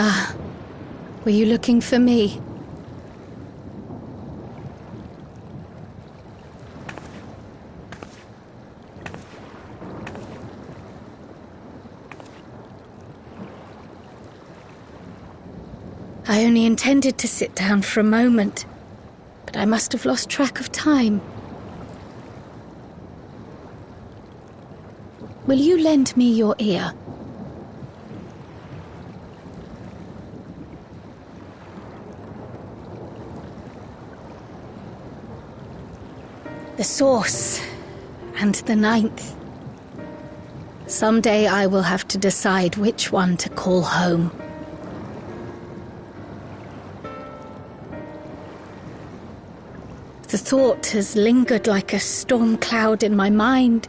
Ah, were you looking for me? I only intended to sit down for a moment, but I must have lost track of time. Will you lend me your ear? The source, and the ninth. Someday I will have to decide which one to call home. The thought has lingered like a storm cloud in my mind.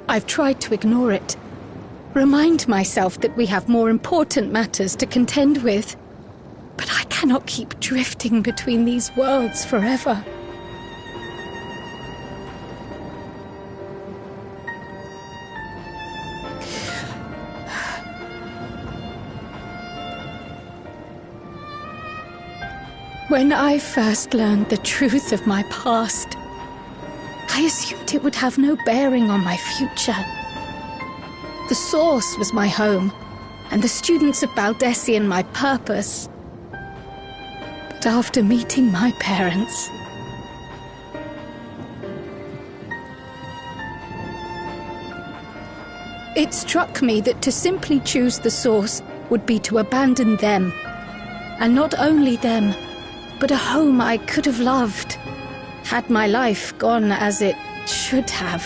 I've tried to ignore it, remind myself that we have more important matters to contend with, but I cannot keep drifting between these worlds forever. When I first learned the truth of my past, I assumed it would have no bearing on my future. The source was my home, and the students of Baldessian my purpose. But after meeting my parents, it struck me that to simply choose the source would be to abandon them. And not only them, but a home I could have loved, had my life gone as it should have.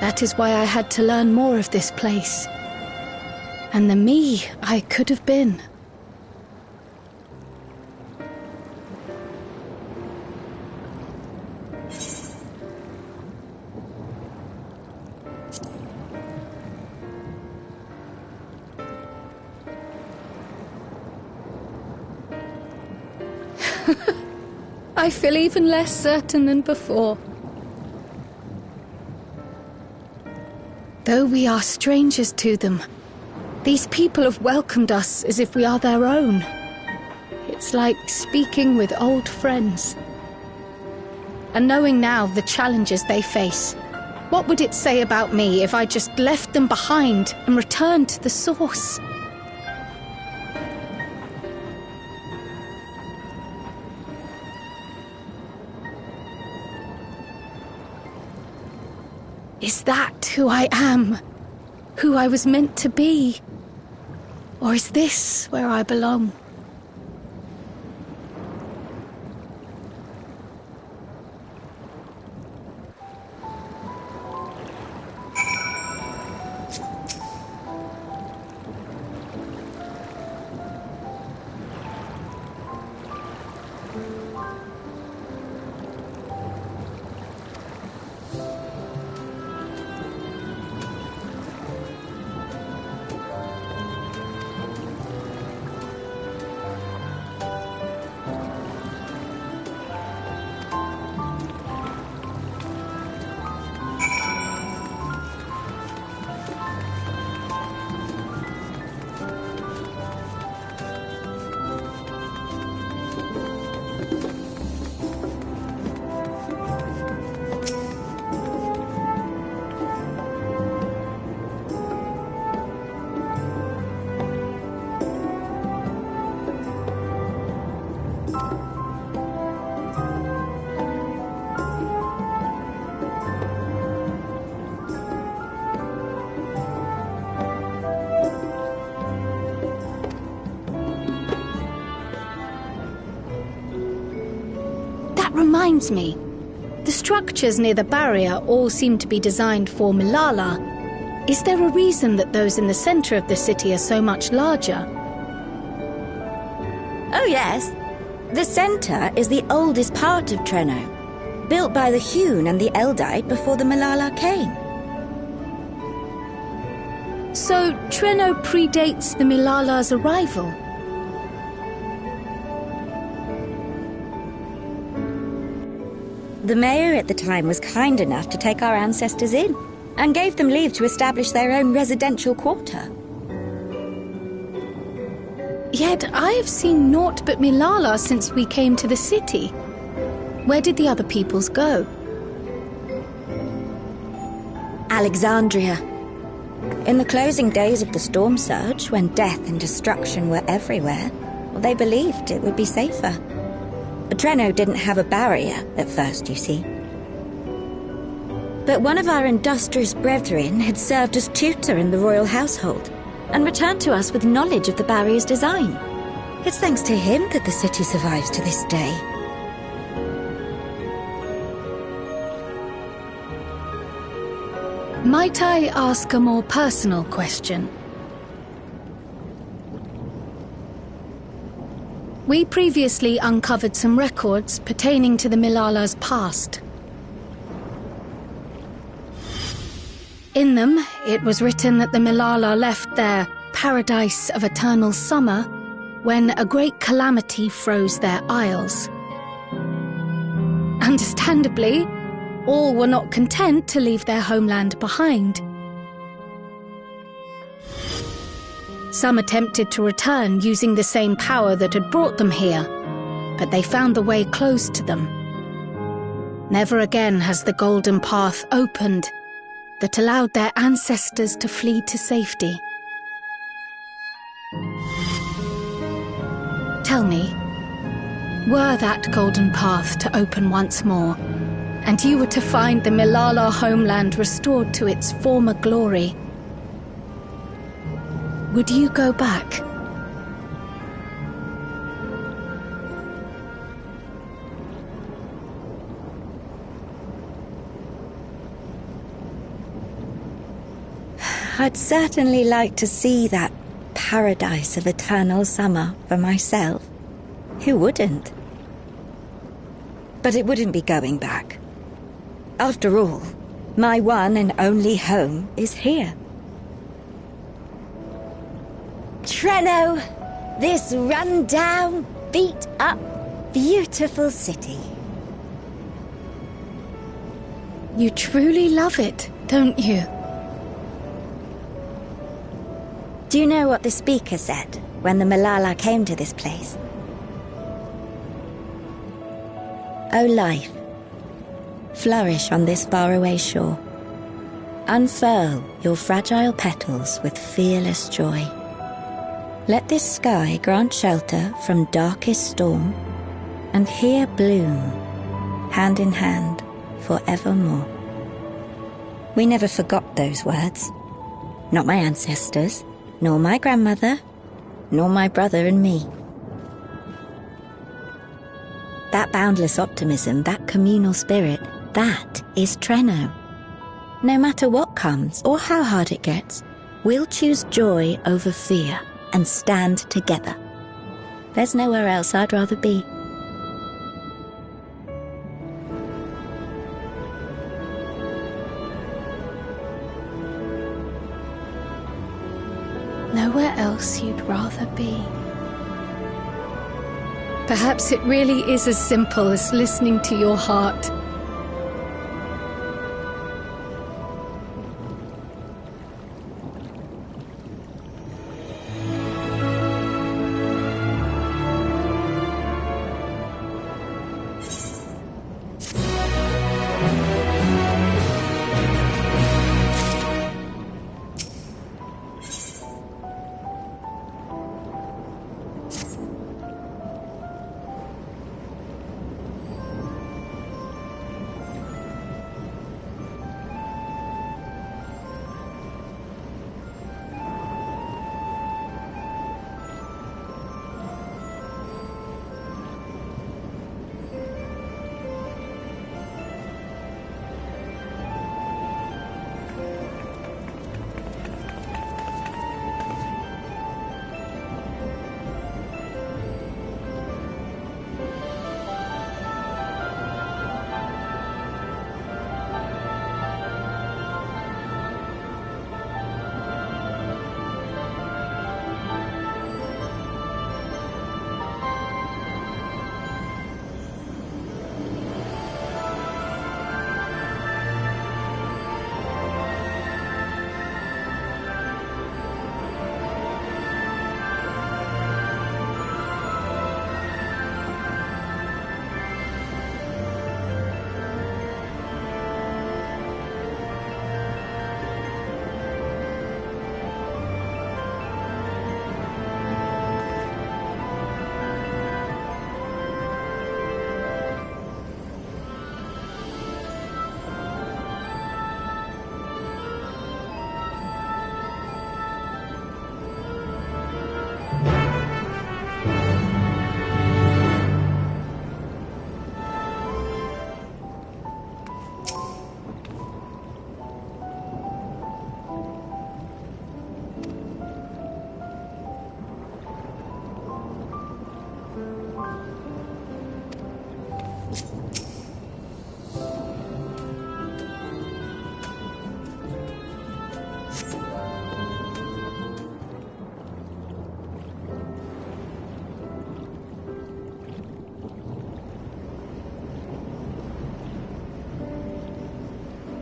That is why I had to learn more of this place, and the me I could have been. I feel even less certain than before. Though we are strangers to them, these people have welcomed us as if we are their own. It's like speaking with old friends. And knowing now the challenges they face, what would it say about me if I just left them behind and returned to the source? Is that who I am? Who I was meant to be? Or is this where I belong? Reminds me, the structures near the barrier all seem to be designed for Malala. Is there a reason that those in the center of the city are so much larger? Oh yes. The center is the oldest part of Treno, built by the Hune and the Eldite before the Malala came. So Treno predates the Malala's arrival? The mayor at the time was kind enough to take our ancestors in, and gave them leave to establish their own residential quarter. Yet I have seen naught but Milala since we came to the city. Where did the other peoples go? Alexandria. In the closing days of the storm surge, when death and destruction were everywhere, they believed it would be safer. But Treno didn't have a barrier at first, you see. But one of our industrious brethren had served as tutor in the royal household and returned to us with knowledge of the barrier's design. It's thanks to him that the city survives to this day. Might I ask a more personal question? We previously uncovered some records pertaining to the Milala's past. In them, it was written that the Milala left their paradise of eternal summer when a great calamity froze their isles. Understandably, all were not content to leave their homeland behind. Some attempted to return using the same power that had brought them here, but they found the way closed to them. Never again has the golden path opened that allowed their ancestors to flee to safety. Tell me, were that golden path to open once more, and you were to find the Milala homeland restored to its former glory, would you go back? I'd certainly like to see that paradise of eternal summer for myself. Who wouldn't? But it wouldn't be going back. After all, my one and only home is here. Treno, this run-down, beat-up, beautiful city. You truly love it, don't you? Do you know what the speaker said when the Milala came to this place? O life, flourish on this faraway shore. Unfurl your fragile petals with fearless joy. Let this sky grant shelter from darkest storm, and here bloom, hand in hand, forevermore. We never forgot those words. Not my ancestors, nor my grandmother, nor my brother and me. That boundless optimism, that communal spirit, that is Treno. No matter what comes or how hard it gets, we'll choose joy over fear and stand together. There's nowhere else I'd rather be. Nowhere else you'd rather be. Perhaps it really is as simple as listening to your heart.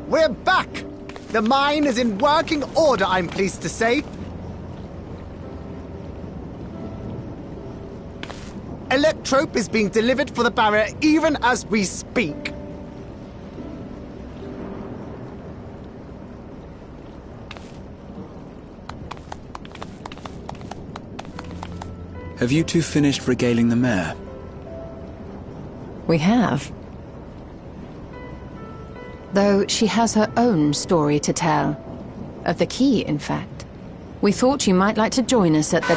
We're back! The mine is in working order, I'm pleased to say. Electrope is being delivered for the barrier even as we speak. Have you two finished regaling the mare? We have. Though she has her own story to tell. Of the key, in fact. We thought you might like to join us at the...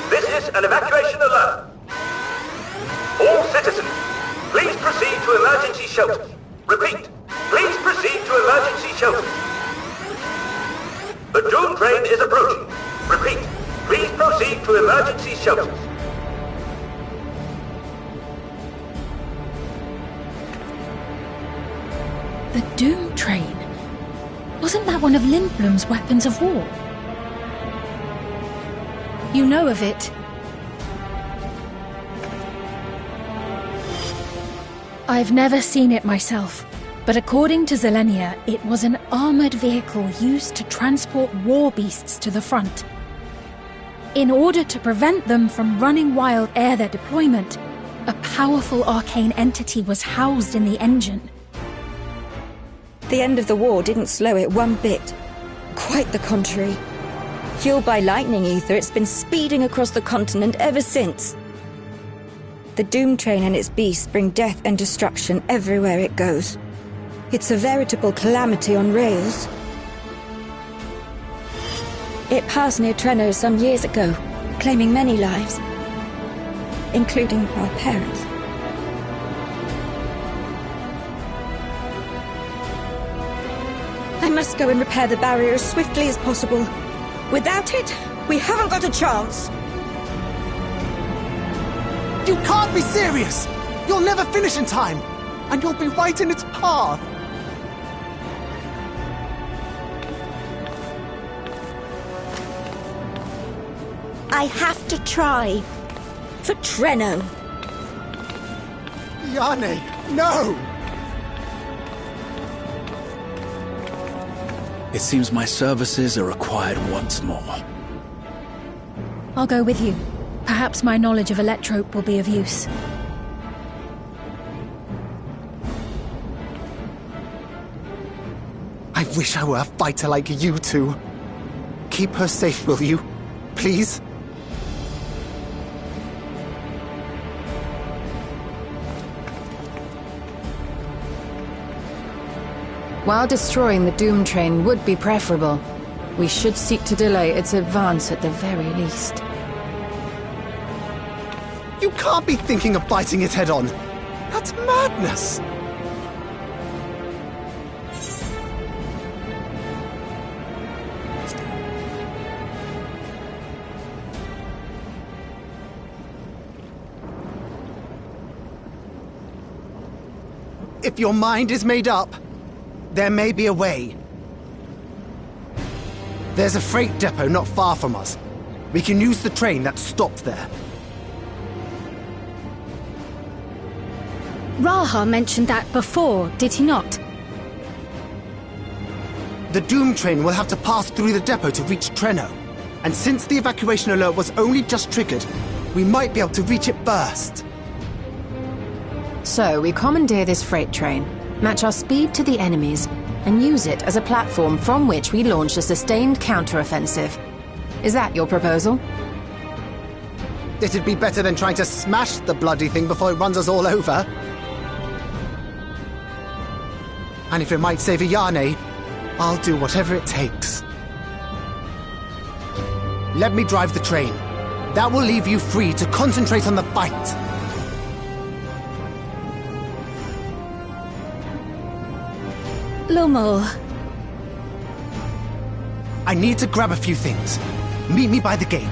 This is an evacuation alert. All citizens, please proceed to emergency shelters. Repeat, please proceed to emergency shelters. The Doom train is approaching. Repeat, please proceed to emergency shelters. The Doom train? Wasn't that one of Lindblom's weapons of war? You know of it? I've never seen it myself, but according to Zelenia, it was an armored vehicle used to transport war beasts to the front. In order to prevent them from running wild ere their deployment, a powerful arcane entity was housed in the engine. The end of the war didn't slow it one bit. Quite the contrary. Fueled by lightning ether, it's been speeding across the continent ever since. The Doom train and its beasts bring death and destruction everywhere it goes. It's a veritable calamity on rails. It passed near Trenno some years ago, claiming many lives, including our parents. I must go and repair the barrier as swiftly as possible. Without it, we haven't got a chance. You can't be serious! You'll never finish in time, and you'll be right in its path. I have to try. For Trenno. Yane, no! It seems my services are required once more. I'll go with you. Perhaps my knowledge of Electrope will be of use. I wish I were a fighter like you two. Keep her safe, will you? Please? While destroying the Doom train would be preferable, we should seek to delay its advance at the very least. You can't be thinking of fighting it head-on. That's madness! If your mind is made up, there may be a way. There's a freight depot not far from us. We can use the train that stopped there. Raha mentioned that before, did he not? The Doom train will have to pass through the depot to reach Trenno. And since the evacuation alert was only just triggered, we might be able to reach it first. So we commandeer this freight train, match our speed to the enemy's, and use it as a platform from which we launch a sustained counter-offensive. Is that your proposal? It'd be better than trying to smash the bloody thing before it runs us all over. And if it might save Yane, I'll do whatever it takes. Let me drive the train. That will leave you free to concentrate on the fight. Lumel. I need to grab a few things. Meet me by the gate.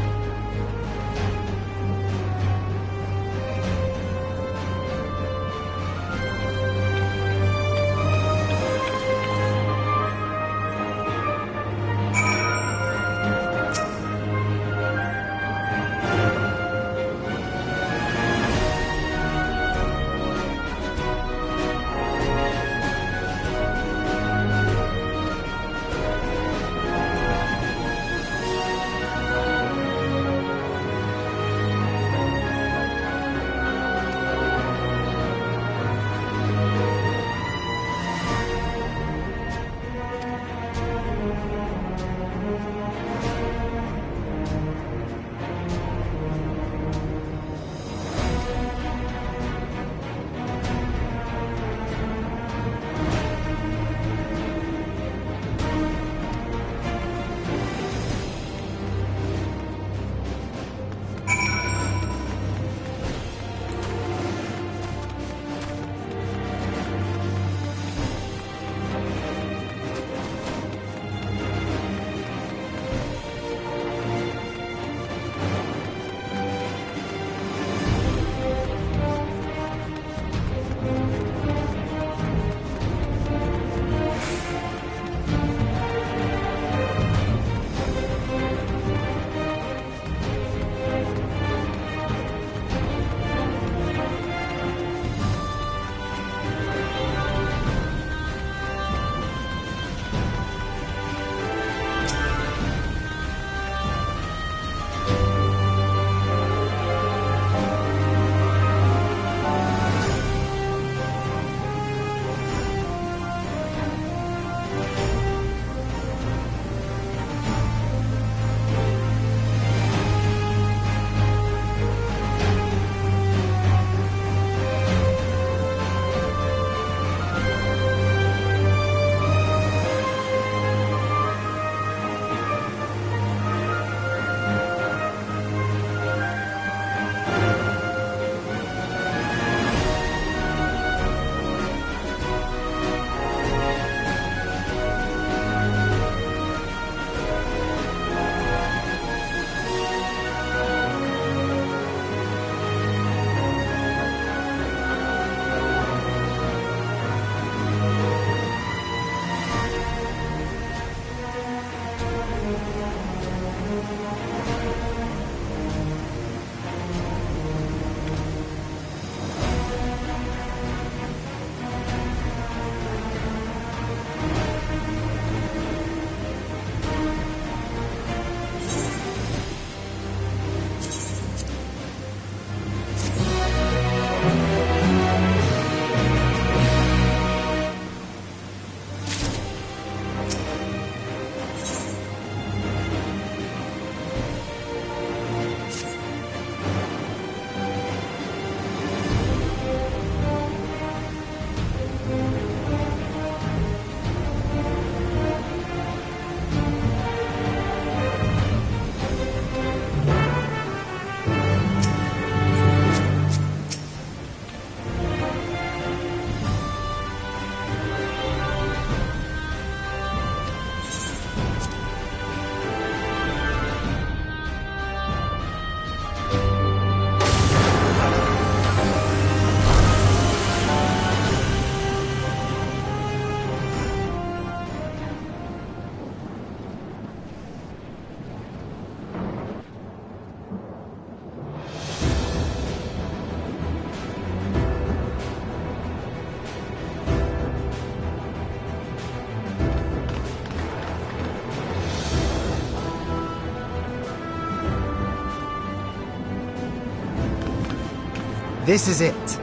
This is it.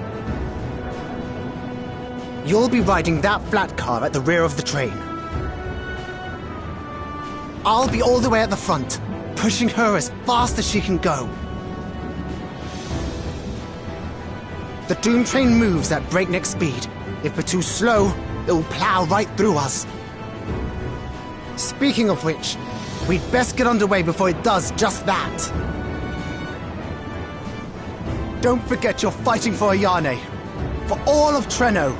You'll be riding that flat car at the rear of the train. I'll be all the way at the front, pushing her as fast as she can go. The Doom train moves at breakneck speed. If we're too slow, it'll plow right through us. Speaking of which, we'd best get underway before it does just that. Don't forget you're fighting for Ayane. For all of Treno.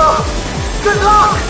Good luck!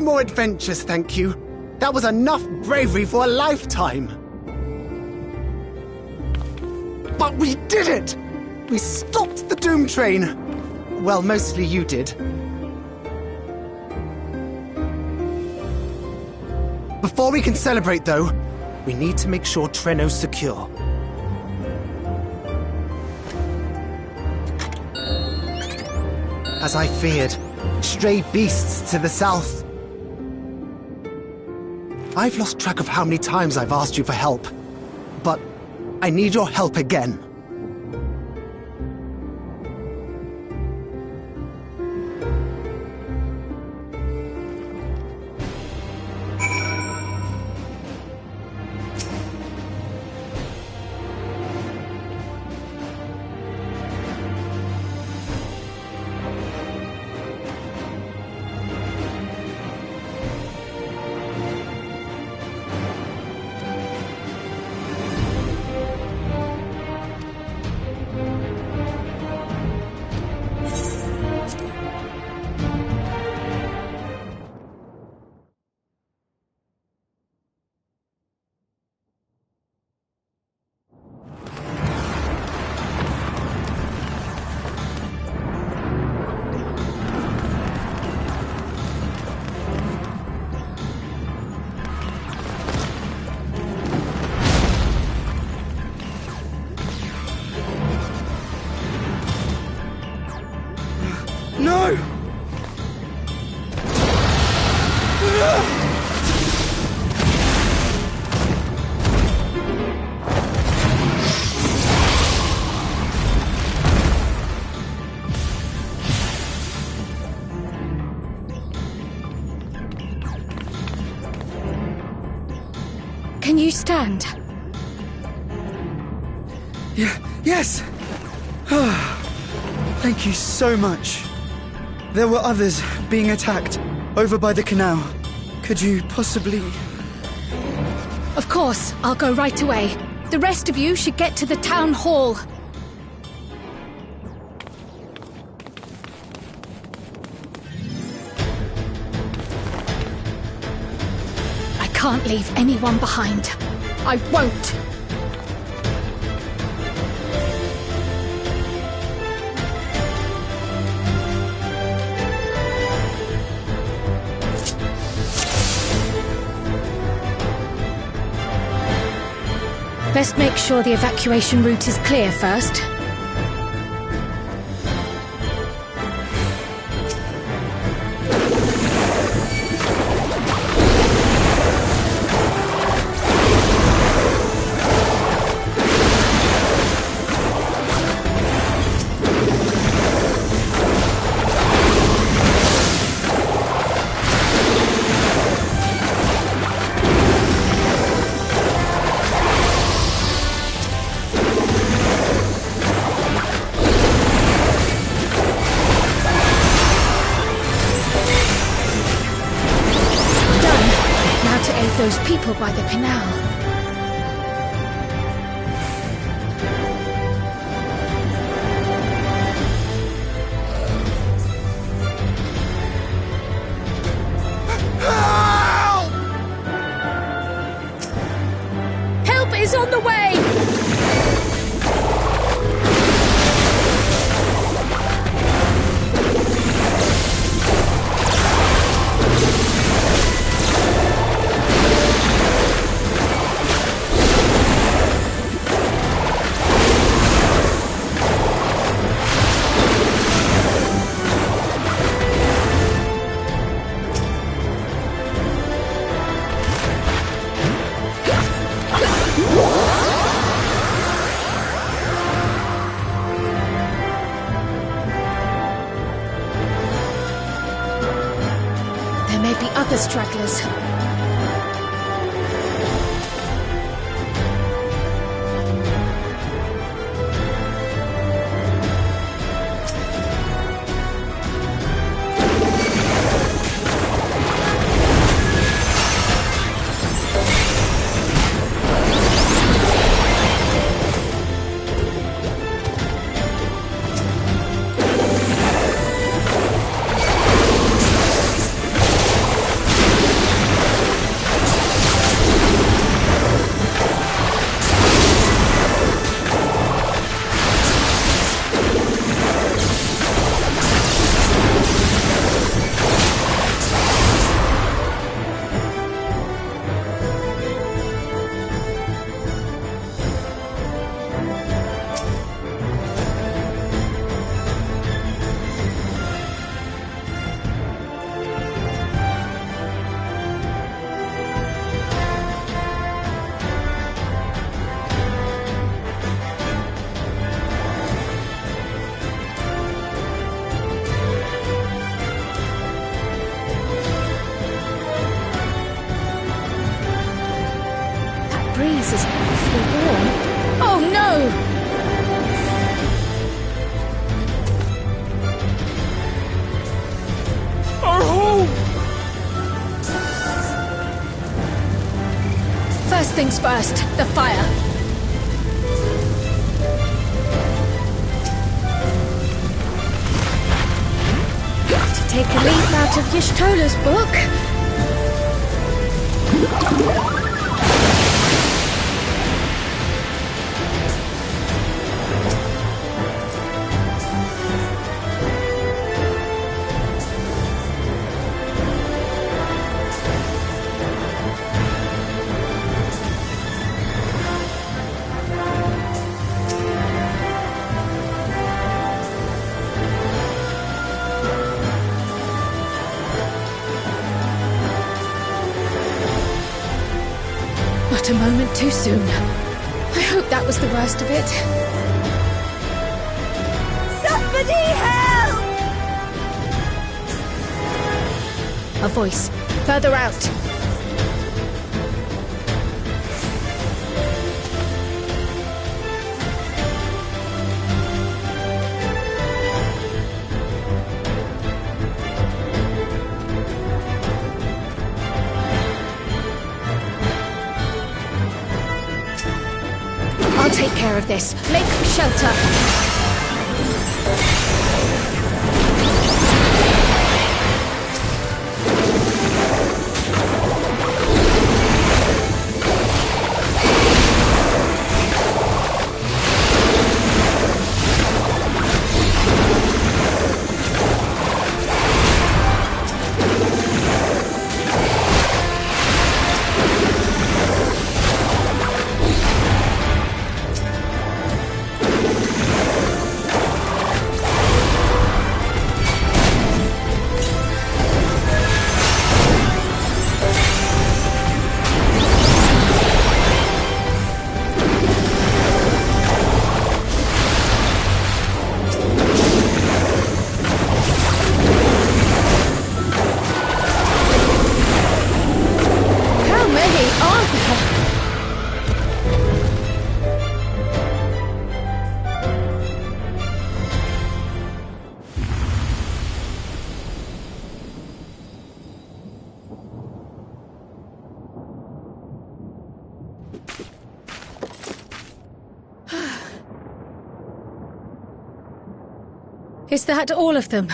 more adventures, thank you. That was enough bravery for a lifetime. But we did it! We stopped the Doom Train. Well, mostly you did. Before we can celebrate, though, we need to make sure Trenno's secure. As I feared, stray beasts to the south. I've lost track of how many times I've asked you for help, but I need your help again. No! Can you stand? Yes! Thank you so much. There were others being attacked over by the canal. Could you possibly... Of course, I'll go right away. The rest of you should get to the town hall. I can't leave anyone behind. I won't! Best make sure the evacuation route is clear first. Those people by the canal. Help is on the way! Other stragglers. breeze is awfully warm. Oh no! Our home! First things first, the fire. To take a leaf out of Y'shtola's book. Not a moment too soon. I hope that was the worst of it. Somebody help! A voice. Further out. I'll take care of this. Make for shelter. Is that all of them?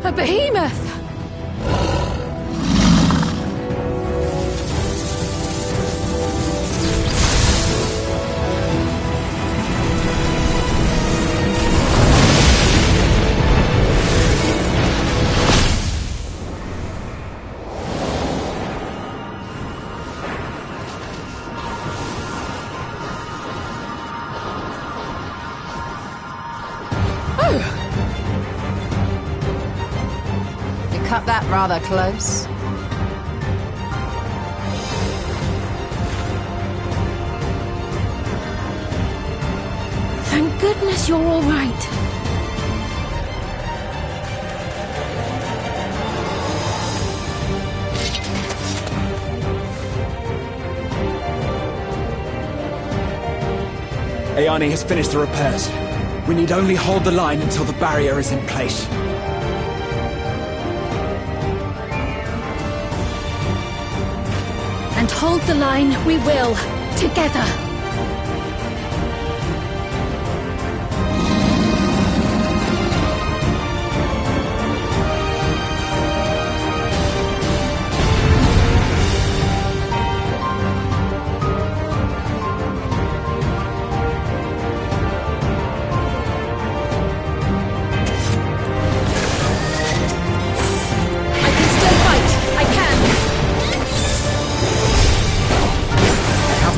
A behemoth! Cut that rather close. Thank goodness you're all right. Ayane has finished the repairs. We need only hold the line until the barrier is in place. And hold the line we will, together. I can still fight. I can.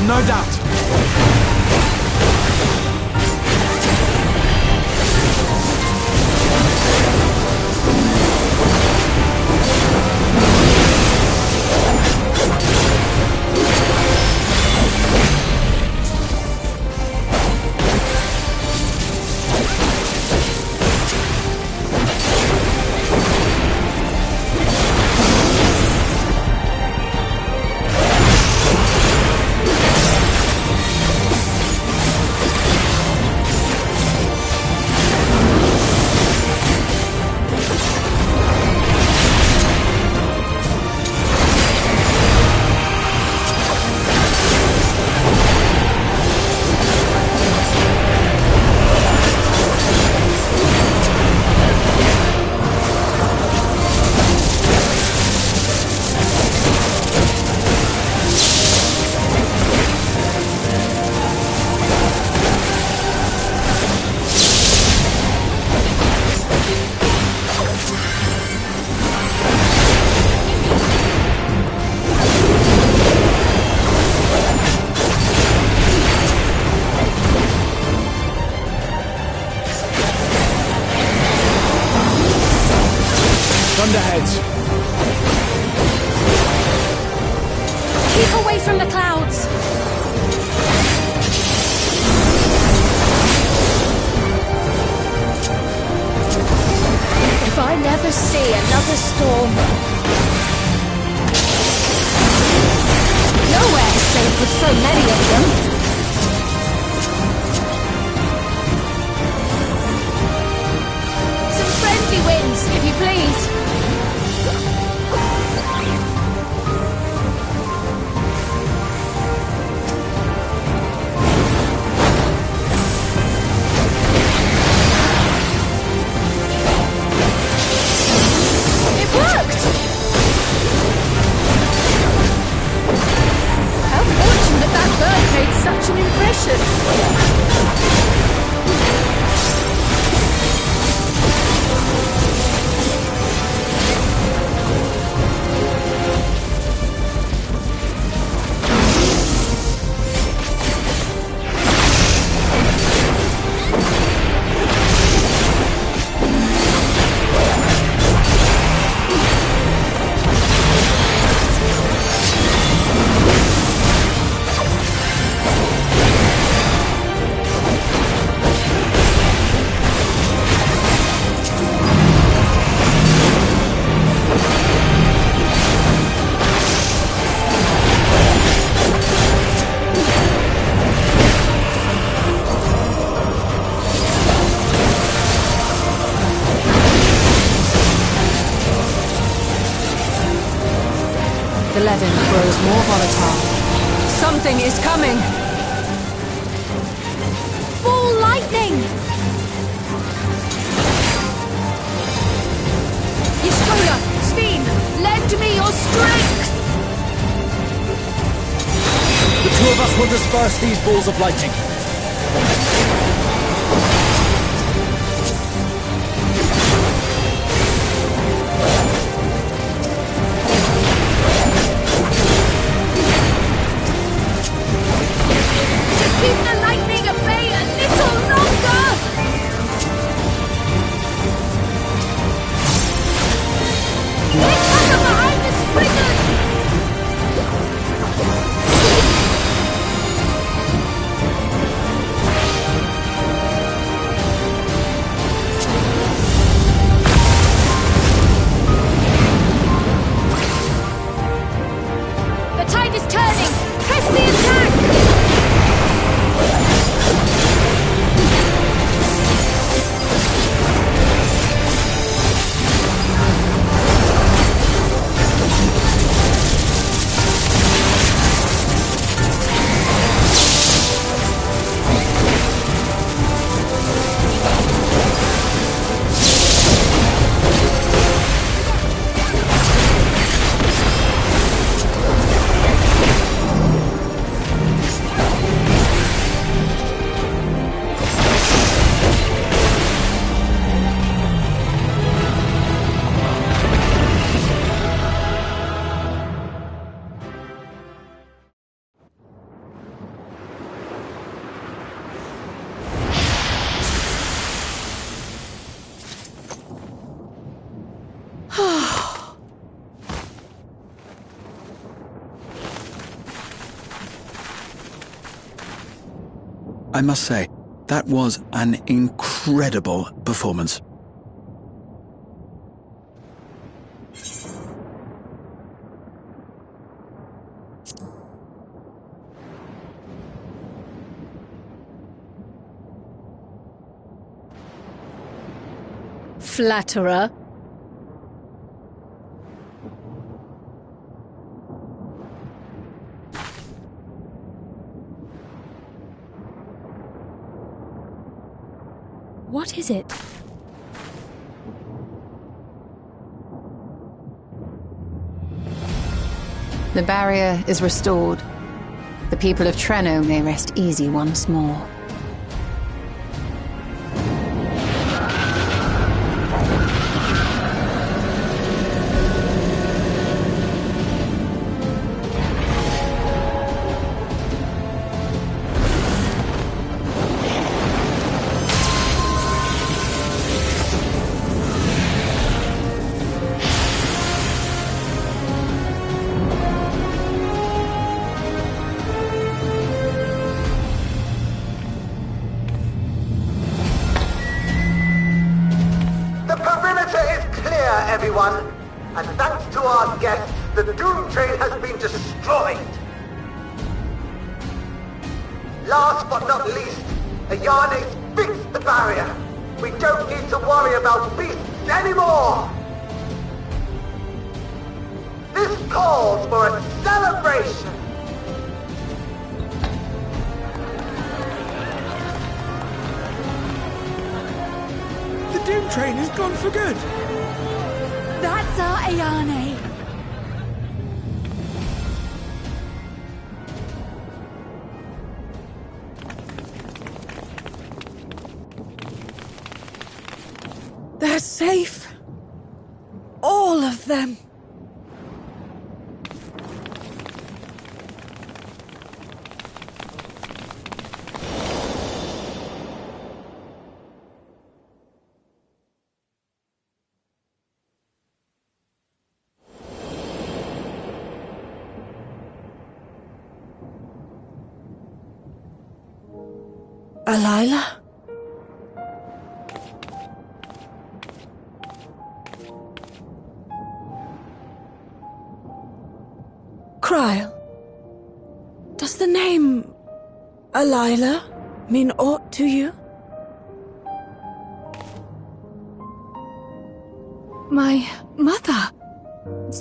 No doubt. destruction! The leaden grows more volatile. Something is coming! Ball lightning! Ystola, Steen, lend me your strength! The two of us will disperse these balls of lightning. Keep the lightning at bay a little longer! Take cover behind the springers! The tide is turning! Press the attack! I must say, that was an incredible performance. Flatterer. What is it? The barrier is restored. The people of Treno may rest easy once more. Everyone, and thanks to our guests, the Dawntrail has been destroyed. Last but not least, Ayane's fixed the barrier. We don't need to worry about beasts anymore. This calls for a celebration. The Dawntrail is gone for good. That's our Ayane. They're safe. All of them. Alila? Kryl, does the name Alila mean aught to you? My mother?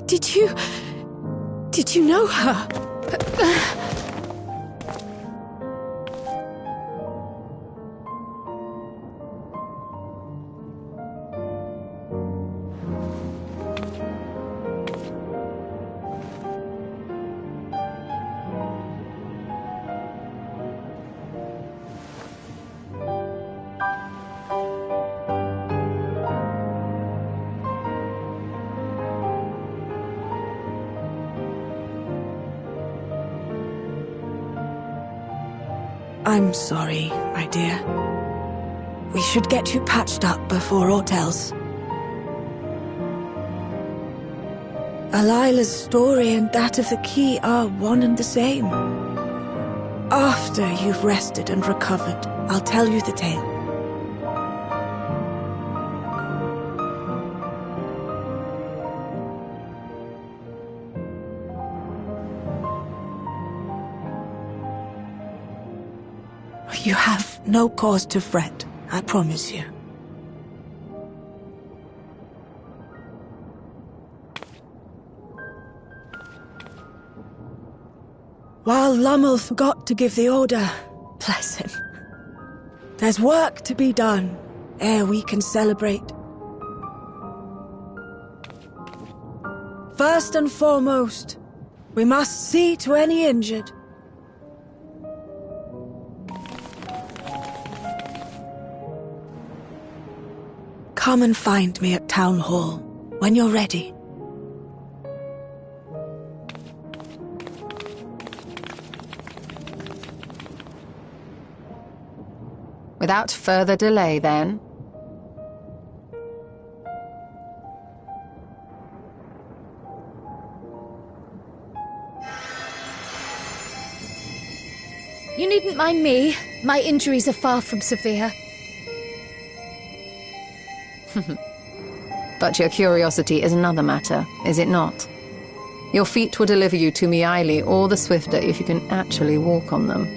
Did you know her? I'm sorry, my dear. We should get you patched up before aught else. Alila's story and that of the key are one and the same. After you've rested and recovered, I'll tell you the tale. You have no cause to fret, I promise you. While Lummel forgot to give the order, bless him, there's work to be done ere we can celebrate. First and foremost, we must see to any injured. Come and find me at Town Hall when you're ready. Without further delay, then. You needn't mind me. My injuries are far from severe. But your curiosity is another matter, is it not? Your feet will deliver you to Miaili all the swifter if you can actually walk on them.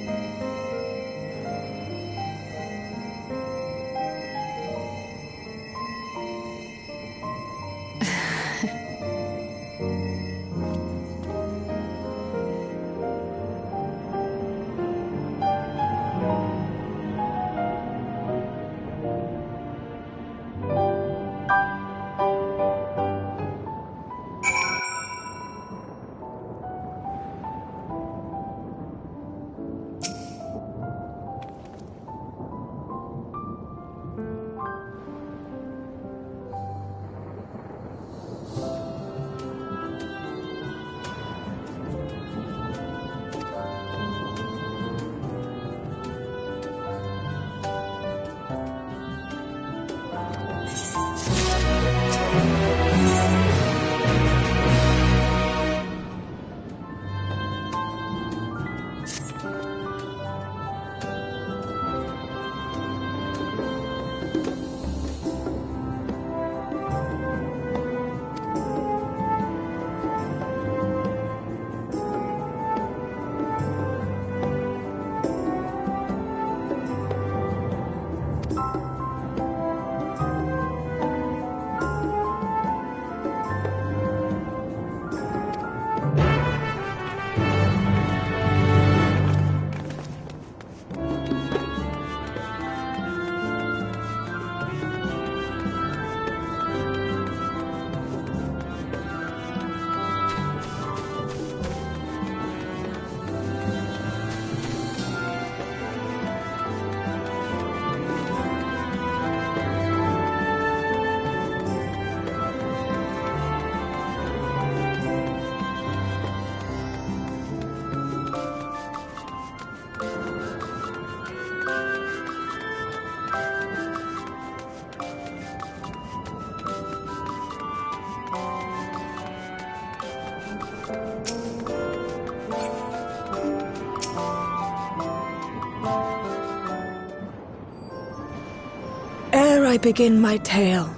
ere I begin my tale,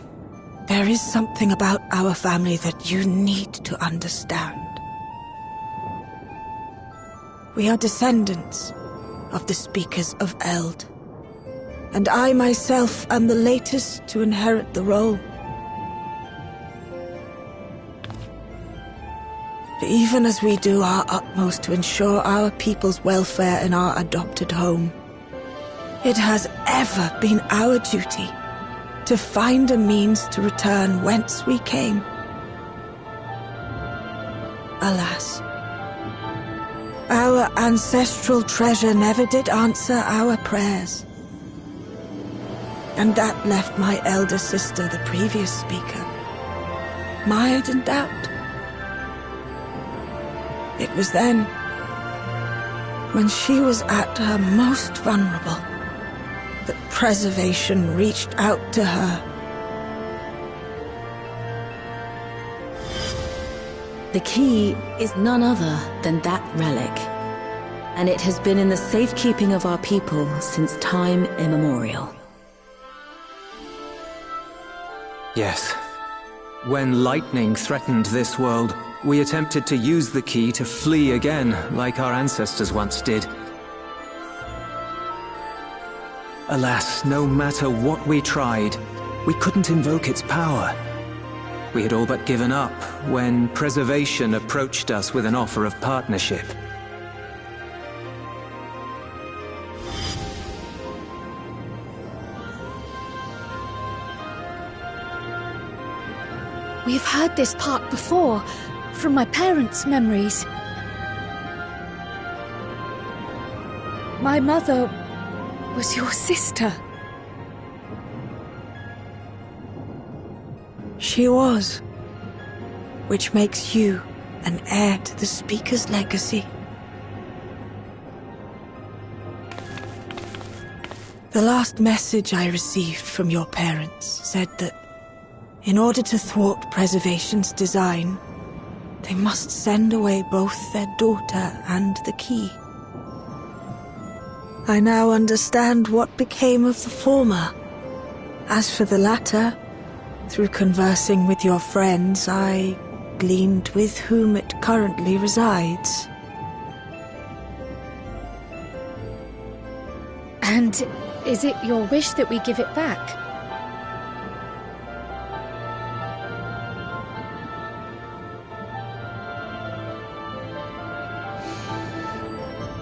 there is something about our family that you need to understand. We are descendants of the Speakers of Eld, and I myself am the latest to inherit the role. Even as we do our utmost to ensure our people's welfare in our adopted home, it has ever been our duty to find a means to return whence we came. Alas, our ancestral treasure never did answer our prayers. And that left my elder sister, the previous speaker, mired in doubt. It was then, when she was at her most vulnerable, that preservation reached out to her. The key is none other than that relic, and it has been in the safekeeping of our people since time immemorial. Yes. When lightning threatened this world, we attempted to use the key to flee again, like our ancestors once did. Alas, no matter what we tried, we couldn't invoke its power. We had all but given up when Preservation approached us with an offer of partnership. We've heard this part before, from my parents' memories. My mother was your sister. She was, which makes you an heir to the Speaker's legacy. The last message I received from your parents said that in order to thwart Preservation's design, they must send away both their daughter and the key. I now understand what became of the former. As for the latter, through conversing with your friends, I gleaned with whom it currently resides. And is it your wish that we give it back?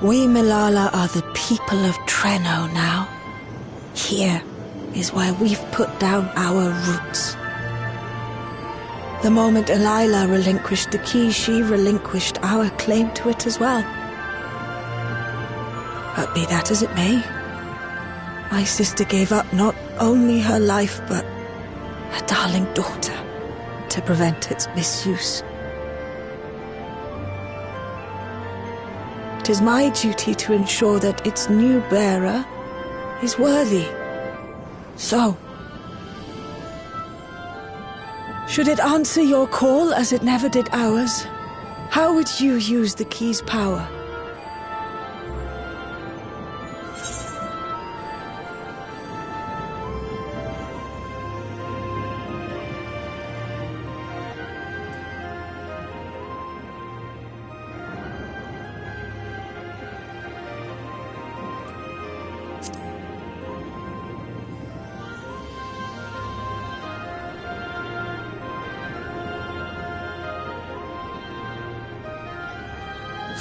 We Milala are the people of Treno now. Here is where we've put down our roots. The moment Elila relinquished the key, she relinquished our claim to it as well. But be that as it may, my sister gave up not only her life, but her darling daughter, to prevent its misuse. It is my duty to ensure that its new bearer is worthy. So, should it answer your call as it never did ours, how would you use the key's power?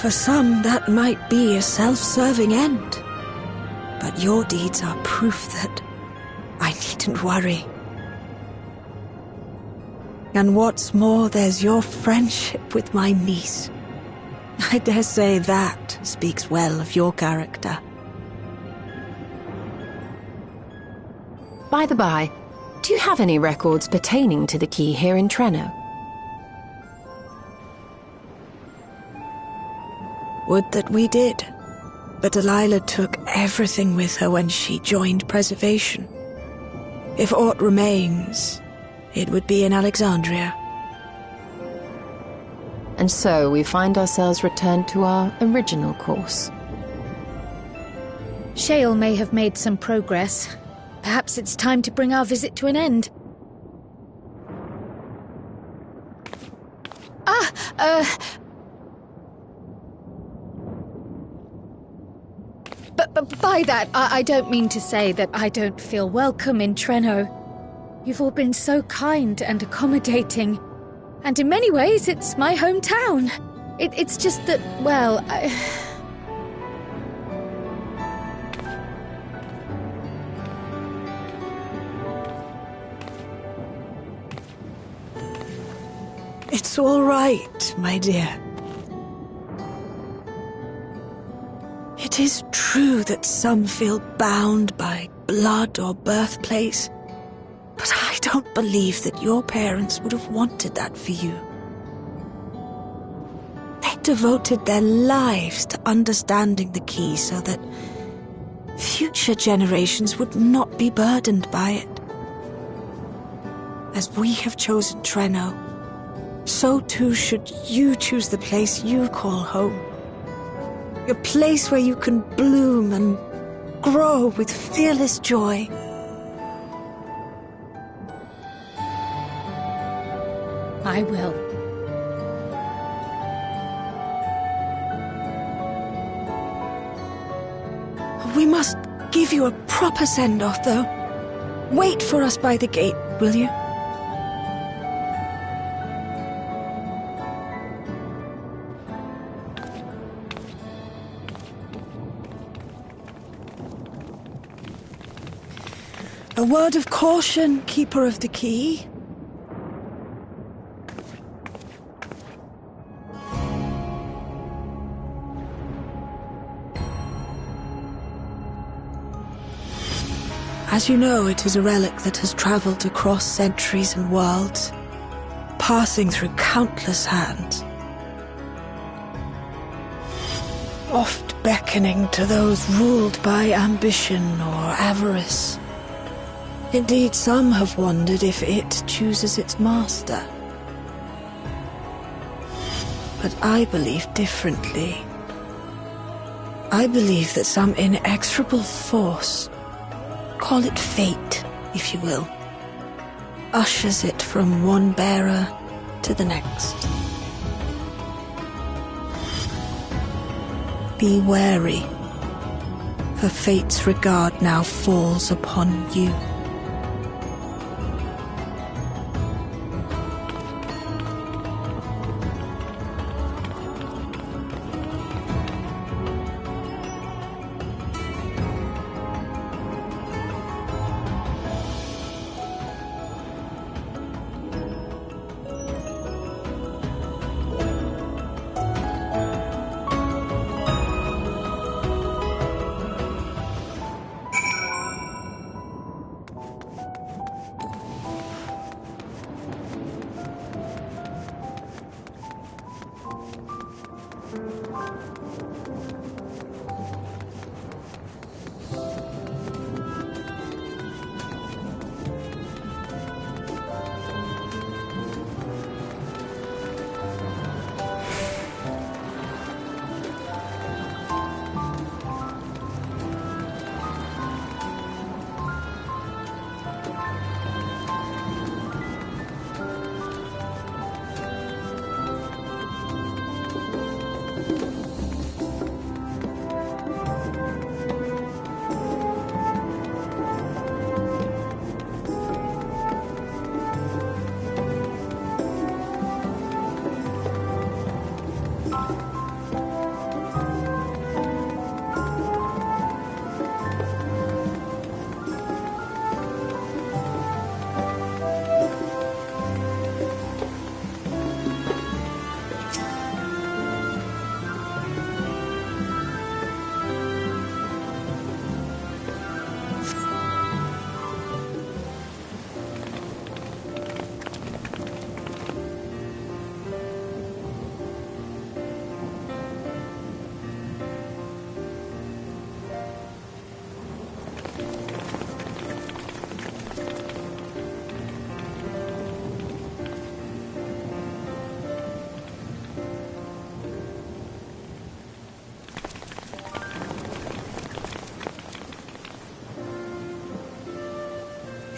For some, that might be a self-serving end. But your deeds are proof that I needn't worry. And what's more, there's your friendship with my niece. I dare say that speaks well of your character. By the by, do you have any records pertaining to the key here in Treno? Would that we did. But Elila took everything with her when she joined Preservation. If aught remains, it would be in Alexandria. And so we find ourselves returned to our original course. Shale may have made some progress, Perhaps it's time to bring our visit to an end. But by that, I don't mean to say that I don't feel welcome in Treno. You've all been so kind and accommodating. And in many ways, it's my hometown. It's just that, well, It's all right, my dear. It is true that some feel bound by blood or birthplace, but I don't believe that your parents would have wanted that for you. They devoted their lives to understanding the key so that future generations would not be burdened by it. As we have chosen Treno, so too should you choose the place you call home. A place where you can bloom and grow with fearless joy. I will. We must give you a proper send-off, though. Wait for us by the gate, will you? A word of caution, Keeper of the Key. As you know, it is a relic that has traveled across centuries and worlds, passing through countless hands. Oft beckoning to those ruled by ambition or avarice. Indeed, some have wondered if it chooses its master. But I believe differently. I believe that some inexorable force, call it fate, if you will, ushers it from one bearer to the next. Be wary, for fate's regard now falls upon you.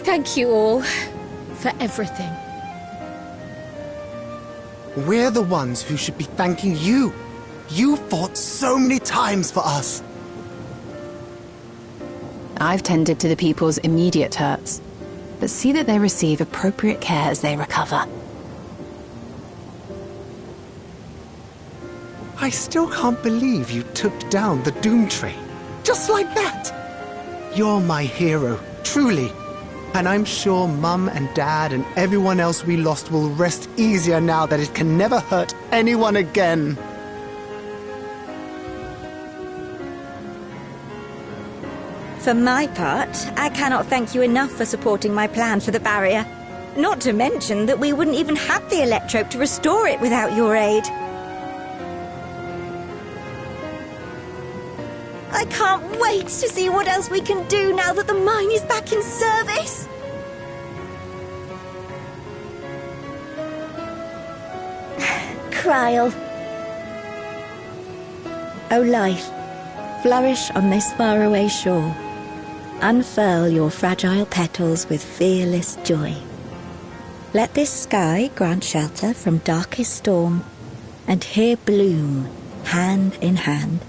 Thank you all for everything. We're the ones who should be thanking you. You fought so many times for us. I've tended to the people's immediate hurts, but see that they receive appropriate care as they recover. I still can't believe you took down the Dawntrail. Just like that. You're my hero, truly. And I'm sure Mum and Dad and everyone else we lost will rest easier now that it can never hurt anyone again. For my part, I cannot thank you enough for supporting my plan for the barrier. Not to mention that we wouldn't even have the electrope to restore it without your aid. I can't wait to see what else we can do now that the mine is back in service. Kryl. O life, flourish on this faraway shore. Unfurl your fragile petals with fearless joy. Let this sky grant shelter from darkest storm, and here bloom, hand in hand,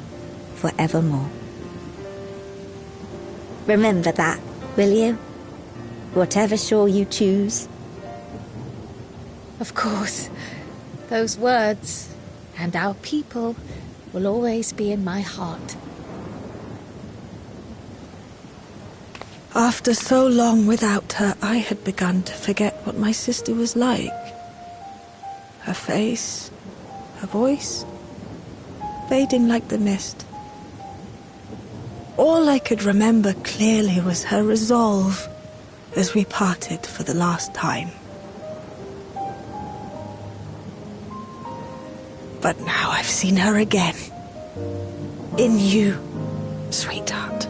forevermore. Remember that, will you? Whatever shore you choose. Of course. Those words, and our people, will always be in my heart. After so long without her, I had begun to forget what my sister was like. Her face, her voice, fading like the mist. All I could remember clearly was her resolve as we parted for the last time. But now I've seen her again. In you, sweetheart.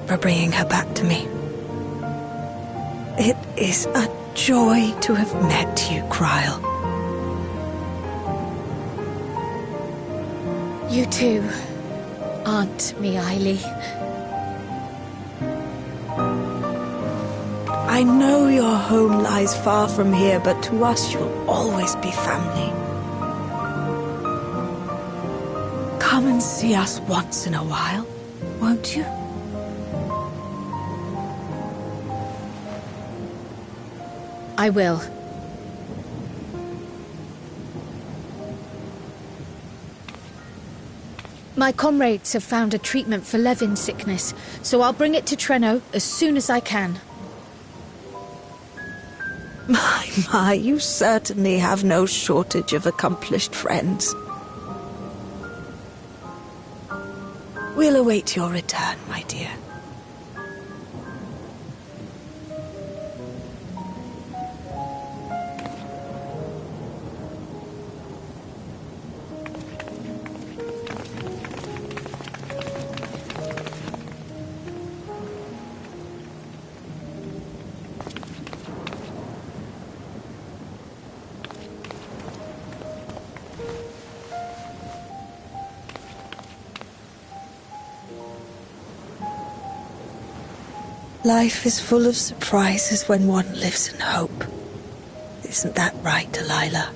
For bringing her back to me. It is a joy to have met you, Kryl. You too, Aunt Miaili. I know your home lies far from here, but to us you'll always be family. Come and see us once in a while, won't you? I will. My comrades have found a treatment for Levin's sickness, so I'll bring it to Treno as soon as I can. My, you certainly have no shortage of accomplished friends. We'll await your return, my dear. Life is full of surprises when one lives in hope. Isn't that right, Delilah?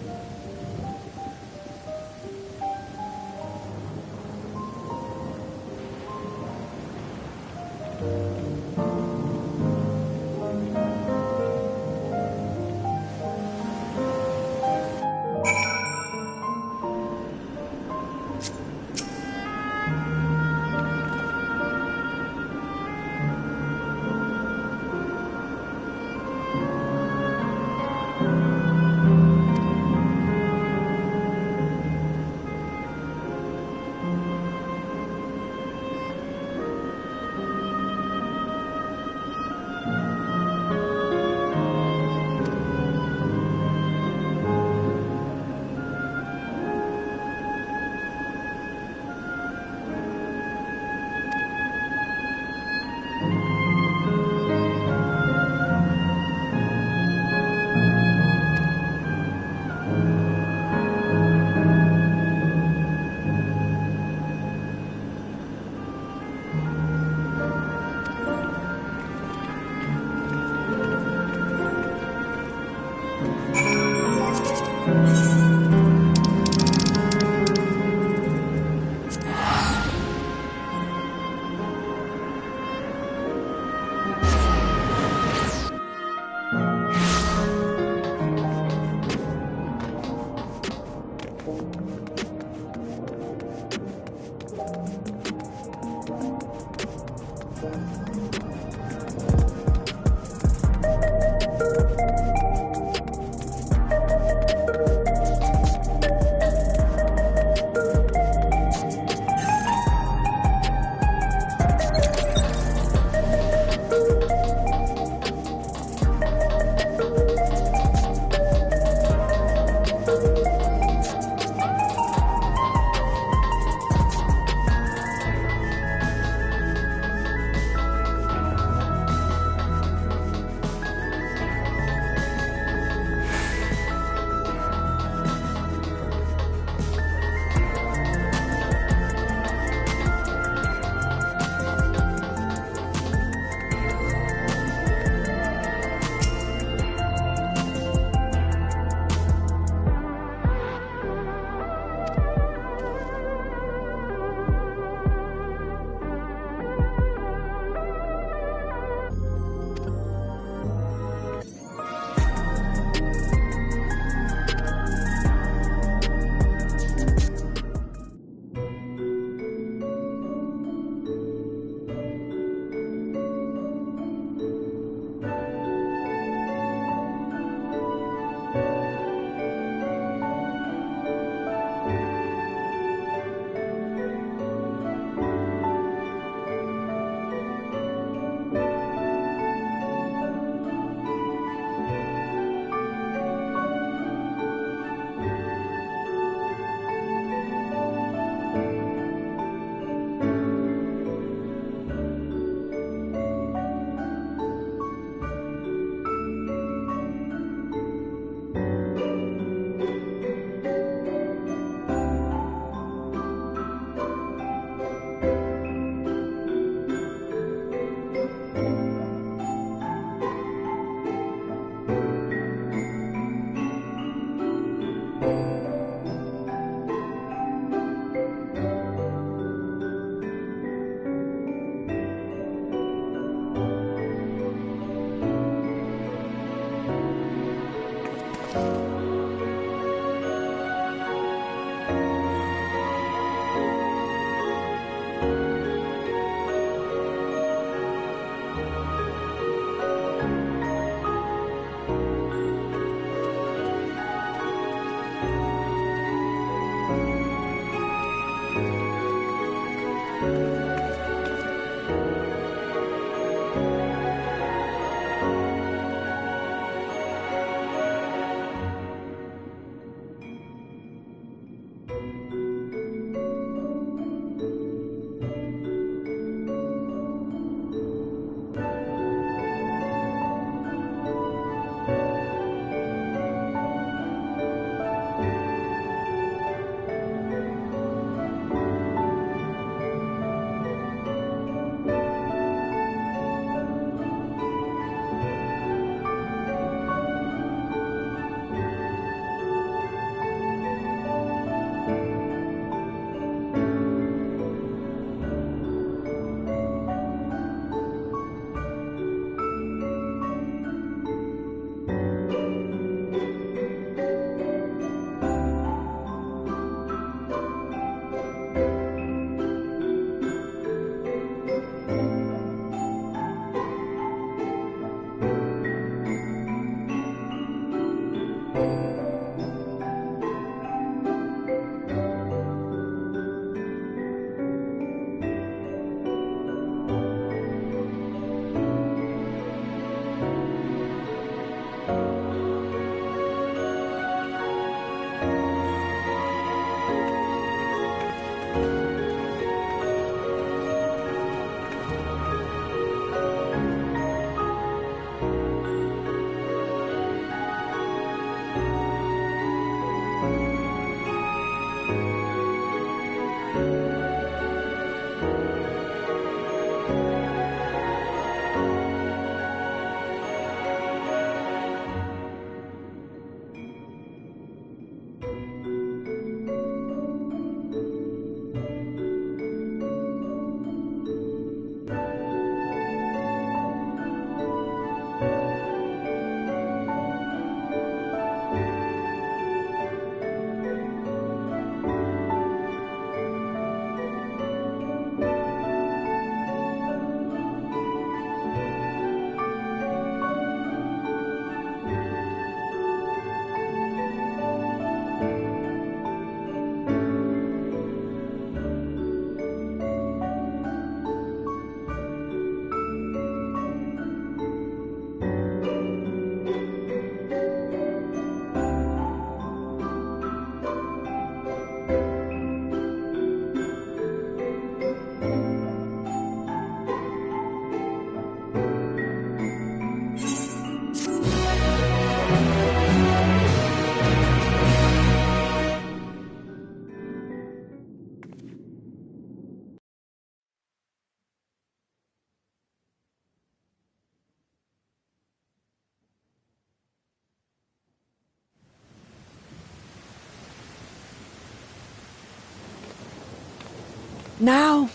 now,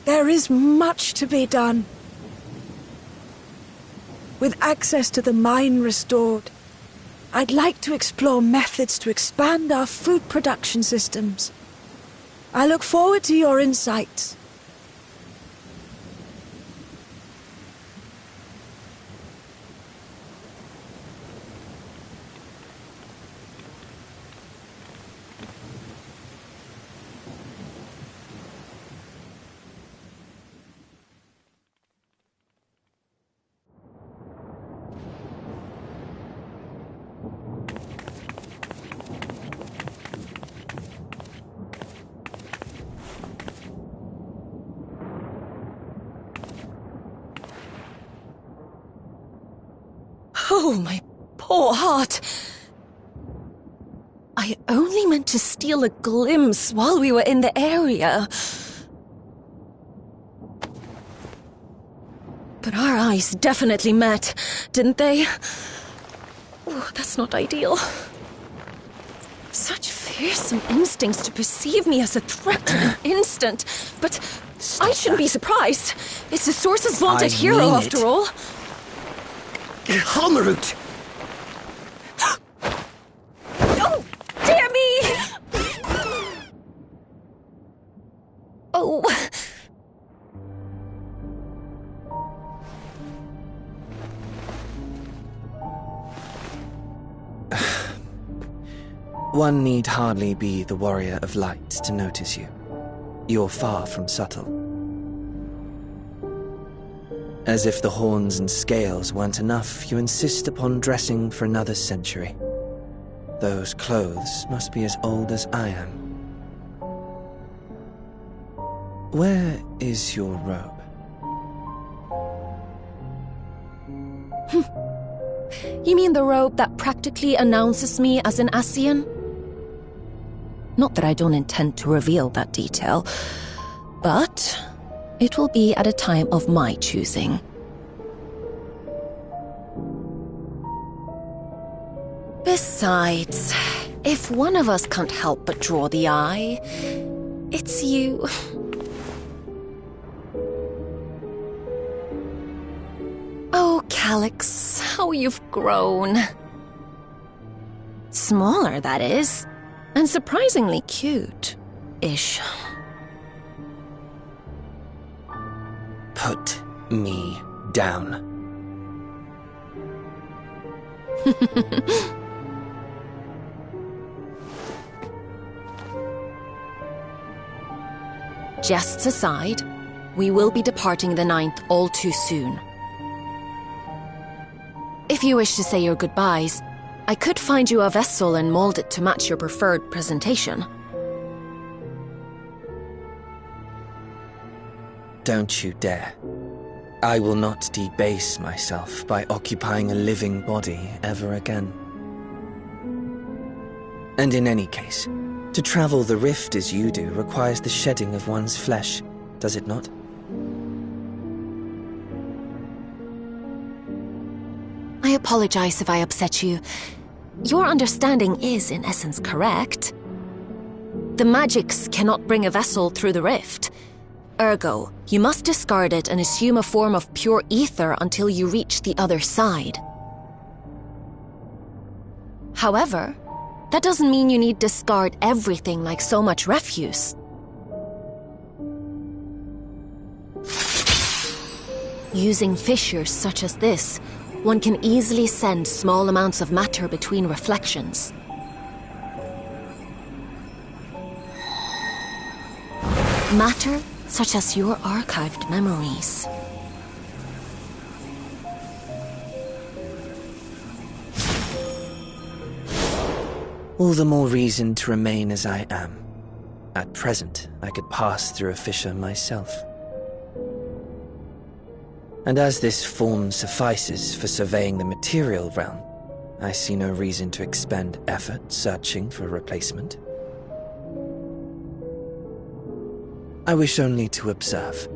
there is much to be done. With access to the mine restored, I'd like to explore methods to expand our food production systems. I look forward to your insights. Oh, my poor heart. I only meant to steal a glimpse while we were in the area. But our eyes definitely met, didn't they? Oh, that's not ideal. Such fearsome instincts to perceive me as a threat in an instant. But I shouldn't be surprised. It's the Source's vaunted hero, after all. Halmerut! Oh, dear me! Oh. One need hardly be the warrior of light to notice you. You're far from subtle. As if the horns and scales weren't enough, you insist upon dressing for another century. Those clothes must be as old as I am. Where is your robe? You mean the robe that practically announces me as an Ascian? Not that I don't intend to reveal that detail, but it will be at a time of my choosing. Besides, if one of us can't help but draw the eye, it's you. Oh, Calyx, how you've grown. Smaller, that is, and surprisingly cute-ish. Put me down. Jests aside, we will be departing the 9th all too soon. If you wish to say your goodbyes, I could find you a vessel and mold it to match your preferred presentation. Don't you dare. I will not debase myself by occupying a living body ever again. And in any case, to travel the rift as you do requires the shedding of one's flesh, does it not? I apologize if I upset you. Your understanding is, in essence, correct. The magics cannot bring a vessel through the rift. Ergo, you must discard it and assume a form of pure ether until you reach the other side. However, that doesn't mean you need discard everything like so much refuse. Using fissures such as this, one can easily send small amounts of matter between reflections. Matter such as your archived memories. All the more reason to remain as I am. At present, I could pass through a fissure myself. And as this form suffices for surveying the material realm, I see no reason to expend effort searching for a replacement. I wish only to observe.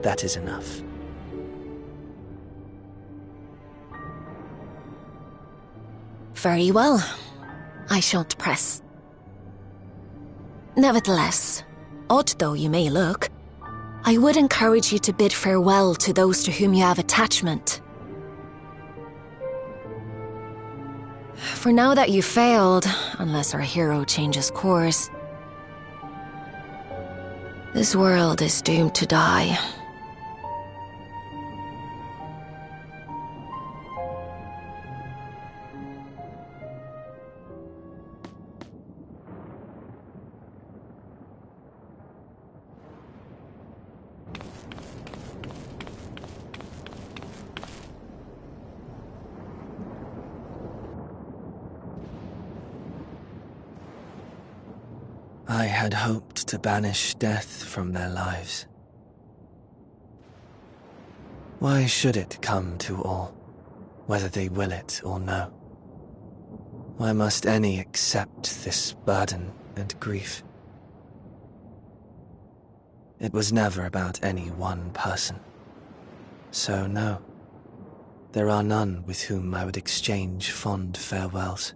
That is enough. Very well. I shan't press. Nevertheless, Odd though you may look, I would encourage you to bid farewell to those to whom you have attachment. For now that you've failed, unless our hero changes course, this world is doomed to die. I had hoped to banish death from their lives. Why should it come to all, whether they will it or no? Why must any accept this burden and grief? It was never about any one person. So no, there are none with whom I would exchange fond farewells.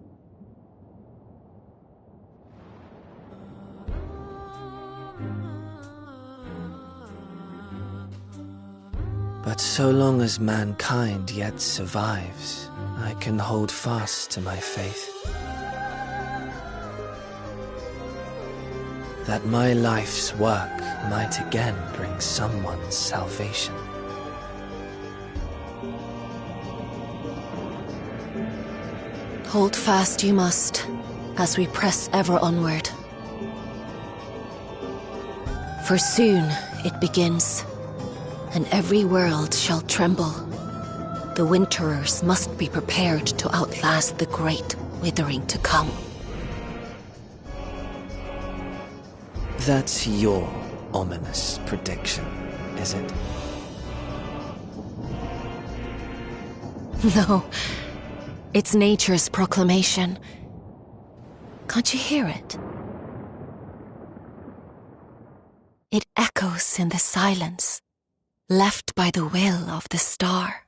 But so long as mankind yet survives, I can hold fast to my faith. That my life's work might again bring someone's salvation. Hold fast you must, as we press ever onward. For soon it begins, and every world shall tremble. The Winterers must be prepared to outlast the great withering to come. That's your ominous prediction, is it? No, it's nature's proclamation. Can't you hear it? It echoes in the silence, left by the will of the star.